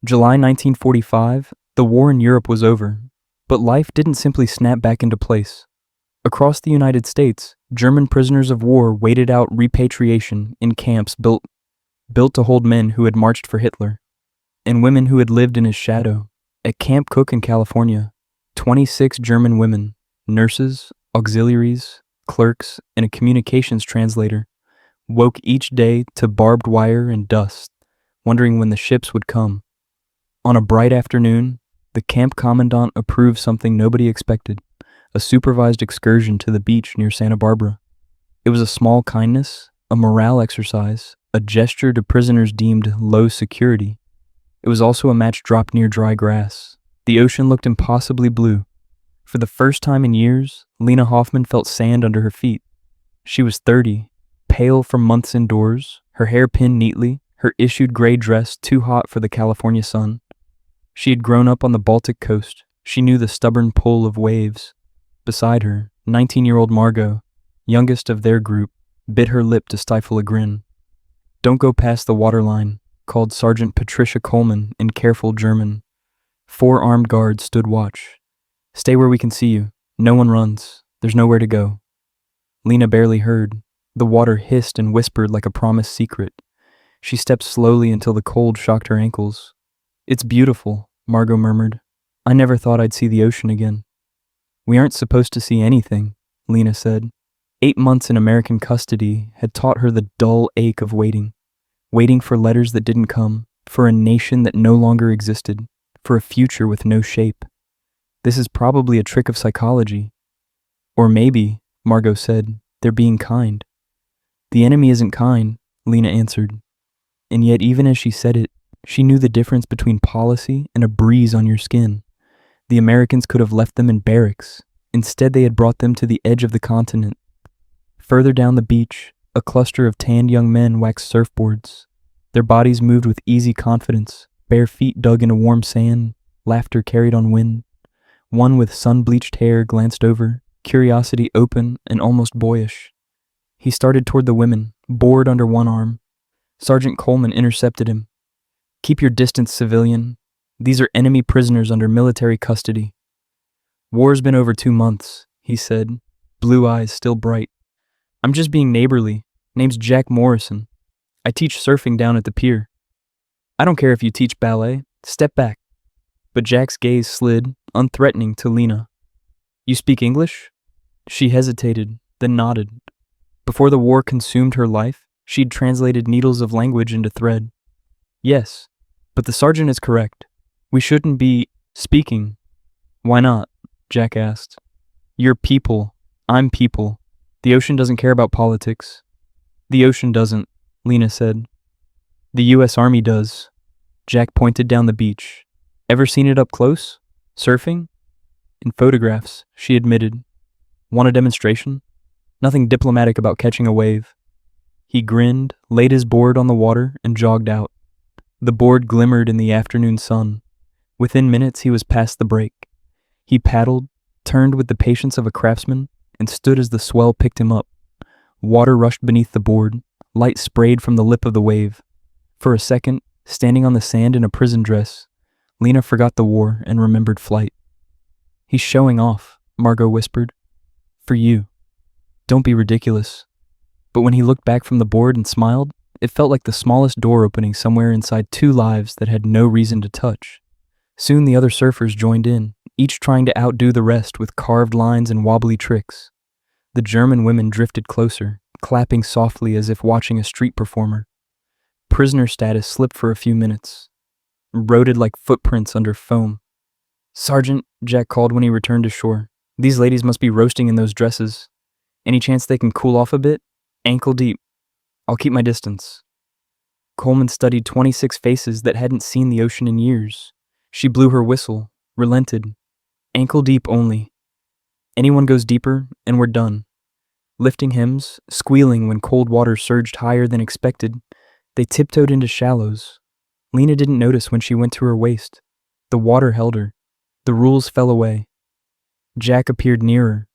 July 1945, the war in Europe was over, but life didn't simply snap back into place. Across the United States, German prisoners of war waited out repatriation in camps built to hold men who had marched for Hitler, and women who had lived in his shadow. At Camp Cook in California, 26 German women, nurses, auxiliaries, clerks, and a communications translator, woke each day to barbed wire and dust, wondering when the ships would come. On a bright afternoon, the camp commandant approved something nobody expected, a supervised excursion to the beach near Santa Barbara. It was a small kindness, a morale exercise, a gesture to prisoners deemed low security. It was also a match dropped near dry grass. The ocean looked impossibly blue. For the first time in years, Lena Hoffman felt sand under her feet. She was 30, pale from months indoors, her hair pinned neatly, her issued gray dress too hot for the California sun. She had grown up on the Baltic coast. She knew the stubborn pull of waves. Beside her, 19-year-old Margot, youngest of their group, bit her lip to stifle a grin. "Don't go past the waterline," called Sergeant Patricia Coleman in careful German. 4 armed guards stood watch. "Stay where we can see you. No one runs. There's nowhere to go." Lena barely heard. The water hissed and whispered like a promised secret. She stepped slowly until the cold shocked her ankles. "It's beautiful," Margot murmured. "I never thought I'd see the ocean again." "We aren't supposed to see anything," Lena said. 8 months in American custody had taught her the dull ache of waiting for letters that didn't come, for a nation that no longer existed, for a future with no shape. "This is probably a trick of psychology." "Or maybe," Margot said, "they're being kind." "The enemy isn't kind," Lena answered. And yet even as she said it, she knew the difference between policy and a breeze on your skin. The Americans could have left them in barracks. Instead, they had brought them to the edge of the continent. Further down the beach, a cluster of tanned young men waxed surfboards. Their bodies moved with easy confidence, bare feet dug into warm sand, laughter carried on wind. One with sun-bleached hair glanced over, curiosity open and almost boyish. He started toward the women, board under one arm. Sergeant Coleman intercepted him. "Keep your distance, civilian. These are enemy prisoners under military custody." "War's been over 2 months," he said, blue eyes still bright. "I'm just being neighborly. Name's Jack Morrison. I teach surfing down at the pier." "I don't care if you teach ballet. Step back." But Jack's gaze slid, unthreatening, to Lena. "You speak English?" She hesitated, then nodded. Before the war consumed her life, she'd translated needles of language into thread. "Yes, but the sergeant is correct. We shouldn't be speaking." "Why not?" Jack asked. "You're people. I'm people. The ocean doesn't care about politics." "The ocean doesn't," Lena said. "The U.S. Army does." Jack pointed down the beach. "Ever seen it up close? Surfing?" "In photographs," she admitted. "Want a demonstration?" "Nothing diplomatic about catching a wave." He grinned, laid his board on the water, and jogged out. The board glimmered in the afternoon sun. Within minutes, he was past the break. He paddled, turned with the patience of a craftsman, and stood as the swell picked him up. Water rushed beneath the board, light sprayed from the lip of the wave. For a second, standing on the sand in a prison dress, Lena forgot the war and remembered flight. "He's showing off," Margot whispered. "For you. Don't be ridiculous." But when he looked back from the board and smiled, it felt like the smallest door opening somewhere inside 2 lives that had no reason to touch. Soon the other surfers joined in, each trying to outdo the rest with carved lines and wobbly tricks. The German women drifted closer, clapping softly as if watching a street performer. Prisoner status slipped for a few minutes, eroded like footprints under foam. "Sergeant," Jack called when he returned to shore, "these ladies must be roasting in those dresses. Any chance they can cool off a bit? Ankle deep. I'll keep my distance." Coleman studied 26 faces that hadn't seen the ocean in years. She blew her whistle, relented. "Ankle deep only. Anyone goes deeper, and we're done." Lifting hymns, squealing when cold water surged higher than expected, they tiptoed into shallows. Lena didn't notice when she went to her waist. The water held her. The rules fell away. Jack appeared nearer.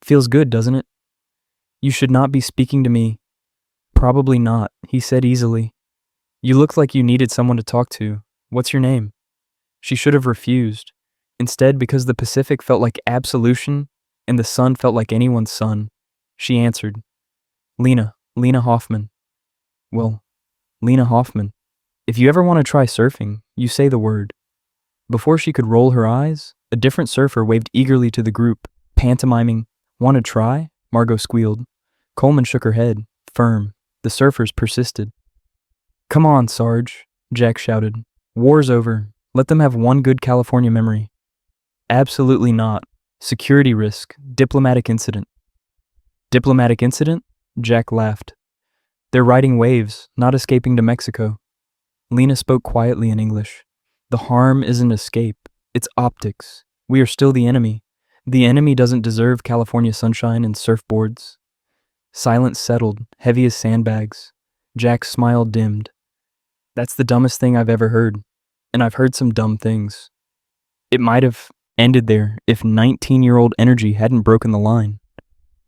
"Feels good, doesn't it?" "You should not be speaking to me." "Probably not," he said easily. "You look like you needed someone to talk to. What's your name? She should have refused. Instead, because the Pacific felt like absolution and the sun felt like anyone's sun, she answered, Lena Hoffman. Well, Lena Hoffman. If you ever want to try surfing, you say the word. Before she could roll her eyes, a different surfer waved eagerly to the group, pantomiming, Want to try? Margot squealed. Coleman shook her head, firm. The surfers persisted. Come on, Sarge, Jack shouted. War's over. Let them have one good California memory. Absolutely not. Security risk. Diplomatic incident. Diplomatic incident? Jack laughed. They're riding waves, not escaping to Mexico. Lena spoke quietly in English. The harm isn't escape. It's optics. We are still the enemy. The enemy doesn't deserve California sunshine and surfboards. Silence settled, heavy as sandbags. Jack's smile dimmed. That's the dumbest thing I've ever heard. And I've heard some dumb things. It might have ended there if 19-year-old energy hadn't broken the line.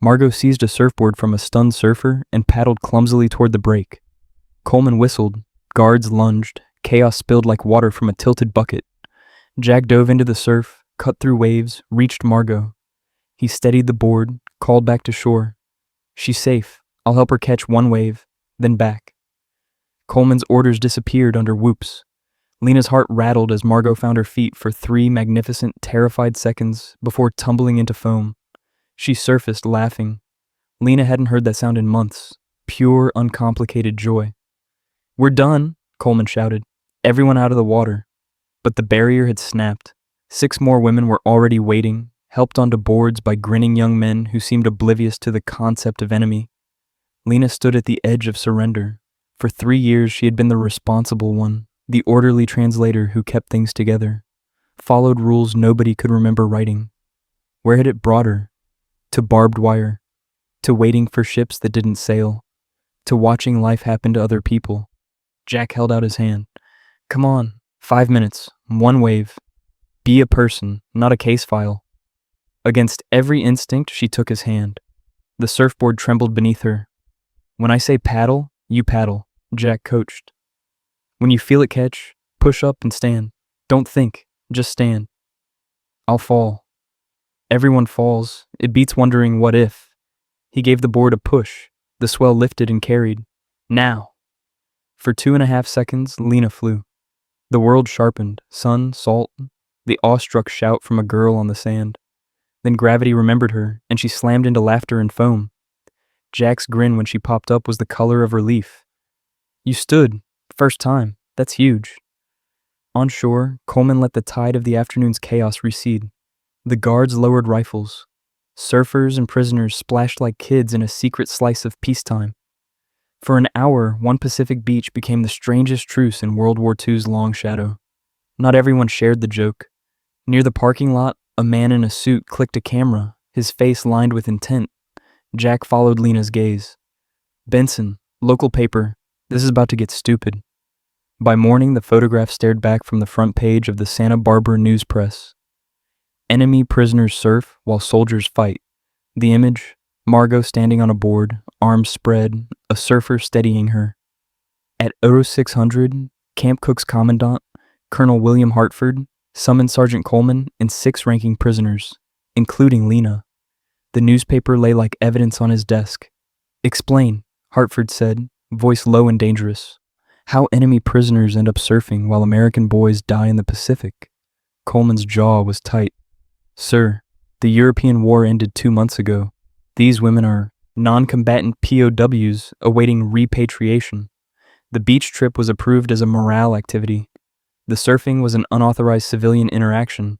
Margot seized a surfboard from a stunned surfer and paddled clumsily toward the break. Coleman whistled. Guards lunged. Chaos spilled like water from a tilted bucket. Jack dove into the surf, cut through waves, reached Margot. He steadied the board, called back to shore. She's safe. I'll help her catch one wave, then back. Coleman's orders disappeared under whoops. Lena's heart rattled as Margot found her feet for 3 magnificent, terrified seconds before tumbling into foam. She surfaced, laughing. Lena hadn't heard that sound in months. Pure, uncomplicated joy. We're done, Coleman shouted. Everyone out of the water. But the barrier had snapped. 6 more women were already waiting, helped onto boards by grinning young men who seemed oblivious to the concept of enemy. Lena stood at the edge of surrender. For 3 years she had been the responsible one, the orderly translator who kept things together, followed rules nobody could remember writing. Where had it brought her? To barbed wire, to waiting for ships that didn't sail, to watching life happen to other people. Jack held out his hand. Come on, 5 minutes, one wave. Be a person, not a case file. Against every instinct, she took his hand. The surfboard trembled beneath her. When I say paddle, you paddle, Jack coached. When you feel it catch, push up and stand. Don't think, just stand. I'll fall. Everyone falls. It beats wondering what if. He gave the board a push. The swell lifted and carried. Now. For 2.5 seconds, Lena flew. The world sharpened, sun, salt, the awestruck shout from a girl on the sand. Then gravity remembered her, and she slammed into laughter and foam. Jack's grin when she popped up was the color of relief. You stood. First time. That's huge. On shore, Coleman let the tide of the afternoon's chaos recede. The guards lowered rifles. Surfers and prisoners splashed like kids in a secret slice of peacetime. For an hour, one Pacific beach became the strangest truce in World War II's long shadow. Not everyone shared the joke. Near the parking lot, a man in a suit clicked a camera, his face lined with intent. Jack followed Lena's gaze. Benson, local paper, this is about to get stupid. By morning, the photograph stared back from the front page of the Santa Barbara News Press. Enemy prisoners surf while soldiers fight. The image, Margot standing on a board, arms spread, a surfer steadying her. At 0600, Camp Cook's commandant, Colonel William Hartford, summoned Sergeant Coleman and 6 ranking prisoners, including Lena. The newspaper lay like evidence on his desk. Explain, Hartford said, voice low and dangerous. How enemy prisoners end up surfing while American boys die in the Pacific. Coleman's jaw was tight. Sir, the European war ended 2 months ago. These women are non-combatant POWs awaiting repatriation. The beach trip was approved as a morale activity. The surfing was an unauthorized civilian interaction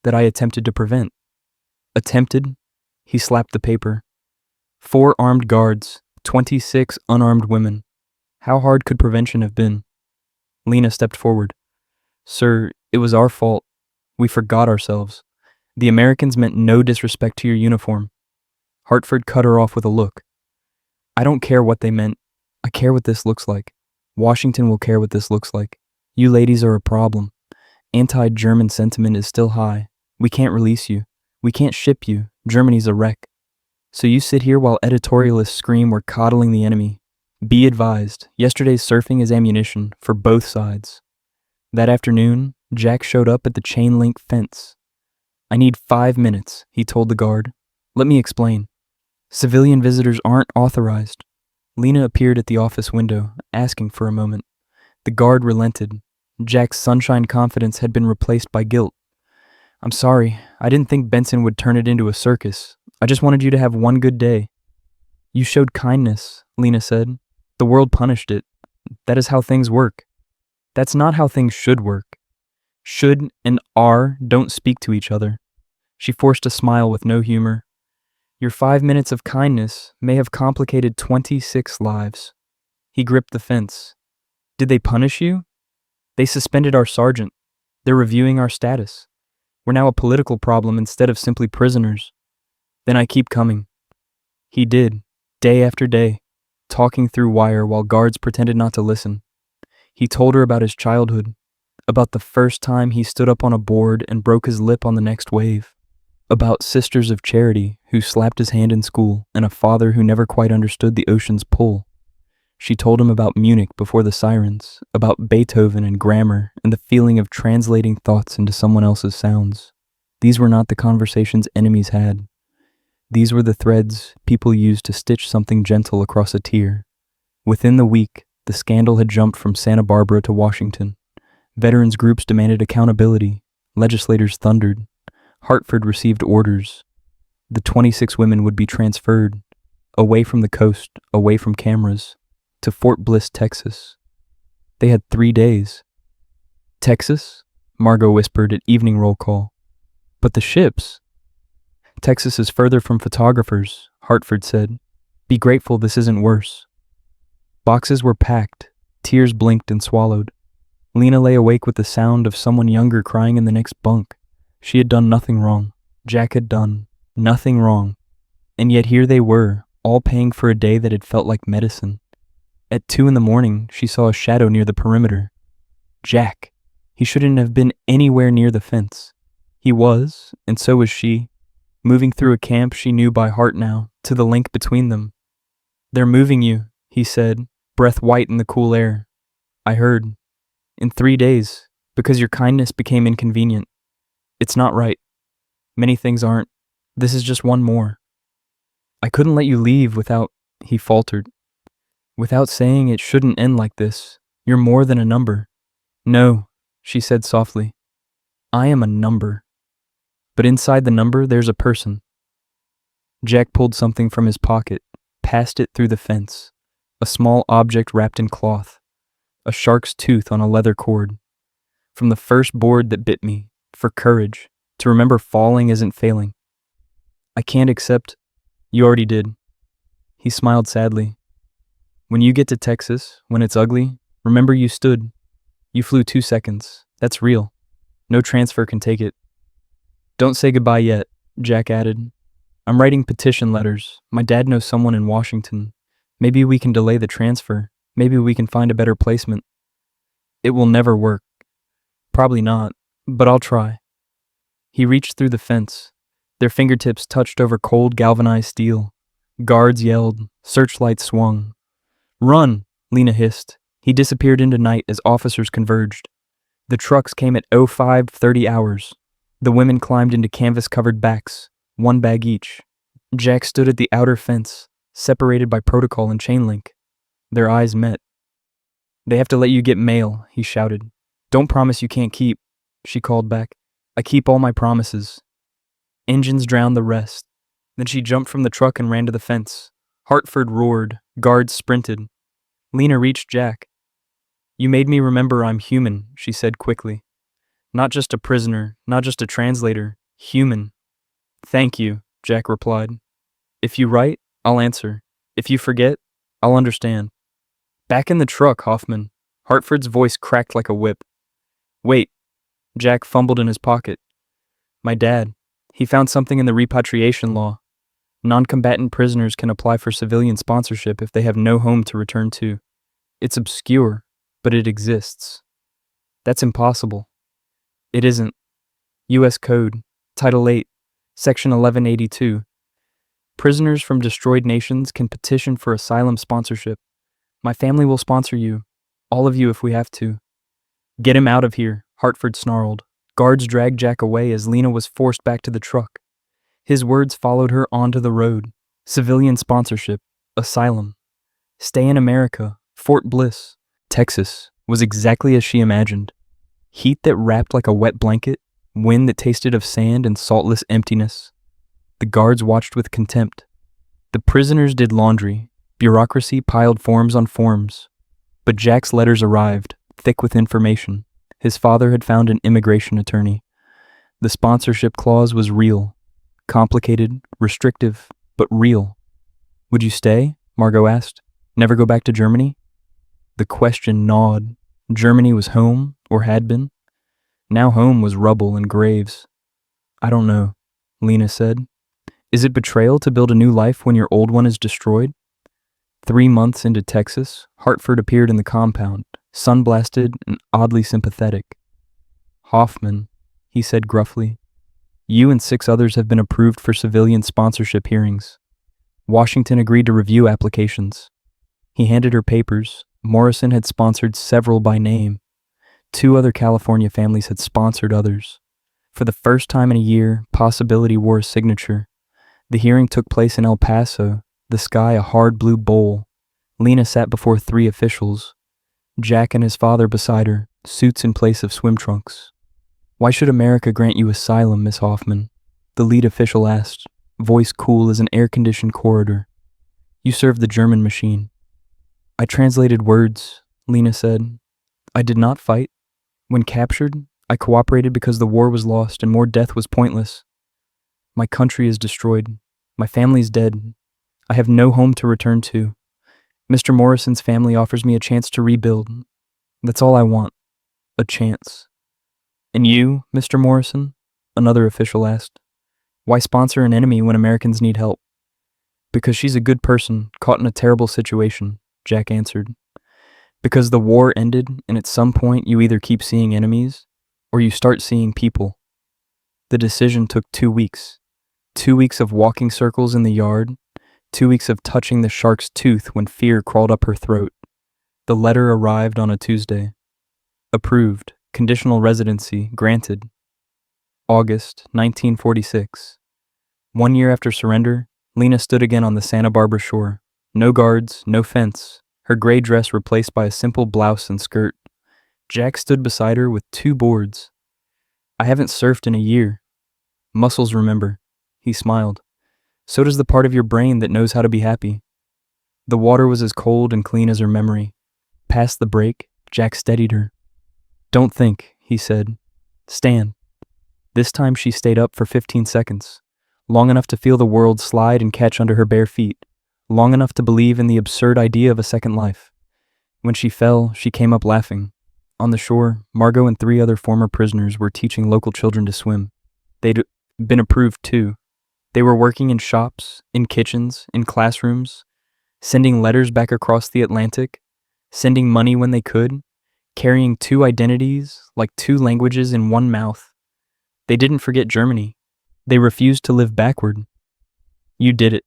that I attempted to prevent. Attempted? He slapped the paper. 4 armed guards, 26 unarmed women. How hard could prevention have been? Lena stepped forward. Sir, it was our fault. We forgot ourselves. The Americans meant no disrespect to your uniform. Hartford cut her off with a look. I don't care what they meant. I care what this looks like. Washington will care what this looks like. You ladies are a problem. Anti-German sentiment is still high. We can't release you. We can't ship you. Germany's a wreck. So you sit here while editorialists scream we're coddling the enemy. Be advised, yesterday's surfing is ammunition for both sides. That afternoon, Jack showed up at the chain link fence. "I need 5 minutes," he told the guard. "Let me explain. Civilian visitors aren't authorized." Lena appeared at the office window, asking for a moment. The guard relented. Jack's sunshine confidence had been replaced by guilt. "I'm sorry, I didn't think Benson would turn it into a circus. I just wanted you to have one good day." "You showed kindness," Lena said. "The world punished it. That is how things work." "That's not how things should work. Should and are don't speak to each other." She forced a smile with no humor. "Your 5 minutes of kindness may have complicated 26 lives." He gripped the fence. "Did they punish you?" "They suspended our sergeant. They're reviewing our status. We're now a political problem instead of simply prisoners." "Then I keep coming." He did, day after day, talking through wire while guards pretended not to listen. He told her about his childhood, about the first time he stood up on a board and broke his lip on the next wave, about Sisters of Charity who slapped his hand in school and a father who never quite understood the ocean's pull. She told him about Munich before the sirens, about Beethoven and grammar and the feeling of translating thoughts into someone else's sounds. These were not the conversations enemies had. These were the threads people used to stitch something gentle across a tear. Within the week, the scandal had jumped from Santa Barbara to Washington. Veterans groups demanded accountability. Legislators thundered. Hartford received orders. The 26 women would be transferred, away from the coast, away from cameras, to Fort Bliss, Texas. They had 3 days. "Texas?" Margot whispered at evening roll call. "But the ships?" "Texas is further from photographers," Hartford said. "Be grateful this isn't worse." Boxes were packed. Tears blinked and swallowed. Lena lay awake with the sound of someone younger crying in the next bunk. She had done nothing wrong. Jack had done nothing wrong. And yet here they were, all paying for a day that had felt like medicine. At 2 a.m, she saw a shadow near the perimeter. Jack. He shouldn't have been anywhere near the fence. He was, and so was she, moving through a camp she knew by heart now, to the link between them. "They're moving you," he said, breath white in the cool air. "I heard. In 3 days, because your kindness became inconvenient. It's not right. Many things aren't. This is just one more. I couldn't let you leave without," he faltered. "Without saying it shouldn't end like this. You're more than a number." "No," she said softly. "I am a number. But inside the number, there's a person." Jack pulled something from his pocket, passed it through the fence. A small object wrapped in cloth. A shark's tooth on a leather cord. "From the first board that bit me, for courage, to remember falling isn't failing. I can't accept—" "You already did." He smiled sadly. "When you get to Texas, when it's ugly, remember you stood. You flew 2 seconds. That's real. No transfer can take it." "Don't say goodbye yet," Jack added. "I'm writing petition letters. My dad knows someone in Washington. Maybe we can delay the transfer. Maybe we can find a better placement." "It will never work." "Probably not, but I'll try." He reached through the fence. Their fingertips touched over cold galvanized steel. Guards yelled. Searchlights swung. "Run!" Lena hissed. He disappeared into night as officers converged. The trucks came at 05:30 hours. The women climbed into canvas-covered backs, 1 bag each. Jack stood at the outer fence, separated by protocol and chain link. Their eyes met. "They have to let you get mail," he shouted. "Don't promise you can't keep," she called back. "I keep all my promises." Engines drowned the rest. Then she jumped from the truck and ran to the fence. Hartford roared. Guards sprinted. Lena reached Jack. "You made me remember I'm human," she said quickly. "Not just a prisoner, not just a translator. Human." "Thank you," Jack replied. "If you write, I'll answer. If you forget, I'll understand." "Back in the truck, Hoffman." Hartford's voice cracked like a whip. "Wait." Jack fumbled in his pocket. "My dad. He found something in the repatriation law. Non-combatant prisoners can apply for civilian sponsorship if they have no home to return to. It's obscure, but it exists." "That's impossible." "It isn't. U.S. Code, Title 8, Section 1182. Prisoners from destroyed nations can petition for asylum sponsorship. My family will sponsor you, all of you if we have to." Get him out of here, Hartford snarled. Guards dragged Jack away as Lena was forced back to the truck. His words followed her onto the road. Civilian sponsorship, asylum, stay in America, Fort Bliss, Texas, was exactly as she imagined. Heat that wrapped like a wet blanket, wind that tasted of sand and saltless emptiness. The guards watched with contempt. The prisoners did laundry. Bureaucracy piled forms on forms. But Jack's letters arrived, thick with information. His father had found an immigration attorney. The sponsorship clause was real. Complicated, restrictive, but real. Would you stay? Margot asked. Never go back to Germany? The question gnawed. Germany was home, or had been. Now home was rubble and graves. I don't know, Lena said. Is it betrayal to build a new life when your old one is destroyed? 3 months into Texas, Hartford appeared in the compound, sun-blasted and oddly sympathetic. Hoffman, he said gruffly, you and 6 others have been approved for civilian sponsorship hearings. Washington agreed to review applications. He handed her papers. Morrison had sponsored several by name. 2 other California families had sponsored others. For the first time in a year, possibility wore a signature. The hearing took place in El Paso, the sky a hard blue bowl. Lena sat before 3 officials. Jack and his father beside her, suits in place of swim trunks. Why should America grant you asylum, Miss Hoffman? The lead official asked, voice cool as an air-conditioned corridor. You served the German machine. I translated words, Lena said. I did not fight. When captured, I cooperated because the war was lost and more death was pointless. My country is destroyed. My family is dead. I have no home to return to. Mr. Morrison's family offers me a chance to rebuild. That's all I want. A chance. And you, Mr. Morrison? Another official asked. Why sponsor an enemy when Americans need help? Because she's a good person, caught in a terrible situation, Jack answered. Because the war ended, and at some point you either keep seeing enemies, or you start seeing people. The decision took 2 weeks. 2 weeks of walking circles in the yard, 2 weeks of touching the shark's tooth when fear crawled up her throat. The letter arrived on a Tuesday. Approved. Conditional residency granted. August 1946. 1 year after surrender, Lena stood again on the Santa Barbara shore. No guards, no fence. Her gray dress replaced by a simple blouse and skirt. Jack stood beside her with 2 boards. I haven't surfed in a year. Muscles remember. He smiled. So does the part of your brain that knows how to be happy. The water was as cold and clean as her memory. Past the break, Jack steadied her. Don't think, he said. Stand. This time she stayed up for 15 seconds, long enough to feel the world slide and catch under her bare feet, long enough to believe in the absurd idea of a second life. When she fell, she came up laughing. On the shore, Margot and 3 other former prisoners were teaching local children to swim. They'd been approved too. They were working in shops, in kitchens, in classrooms, sending letters back across the Atlantic, sending money when they could, carrying 2 identities, like 2 languages in one mouth. They didn't forget Germany. They refused to live backward. You did it,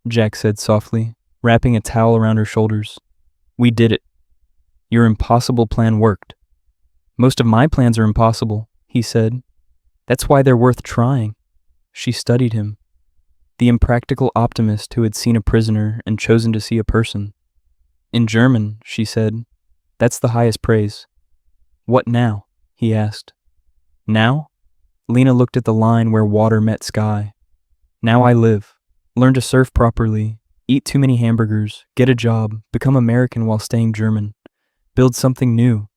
Jack said softly, wrapping a towel around her shoulders. We did it. Your impossible plan worked. Most of my plans are impossible, he said. That's why they're worth trying. She studied him. The impractical optimist who had seen a prisoner and chosen to see a person. In German, she said, that's the highest praise. What now? He asked. Now? Lena looked at the line where water met sky. Now I live. Learn to surf properly, eat too many hamburgers, get a job, become American while staying German. Build something new.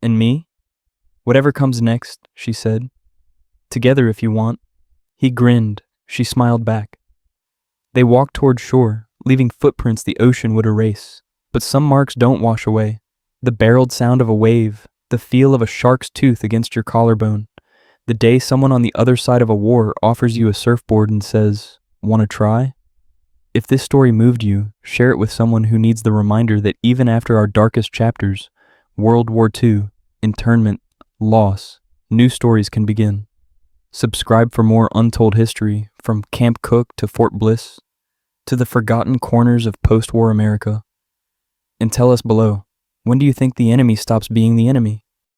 And me? Whatever comes next, she said. Together if you want. He grinned. She smiled back. They walked toward shore, leaving footprints the ocean would erase. But some marks don't wash away. The barreled sound of a wave, the feel of a shark's tooth against your collarbone. The day someone on the other side of a war offers you a surfboard and says, "Want to try?" If this story moved you, share it with someone who needs the reminder that even after our darkest chapters, World War II, internment, loss, new stories can begin. Subscribe for more untold history, from Camp Cook to Fort Bliss, to the forgotten corners of post-war America. And tell us below, when do you think the enemy stops being the enemy?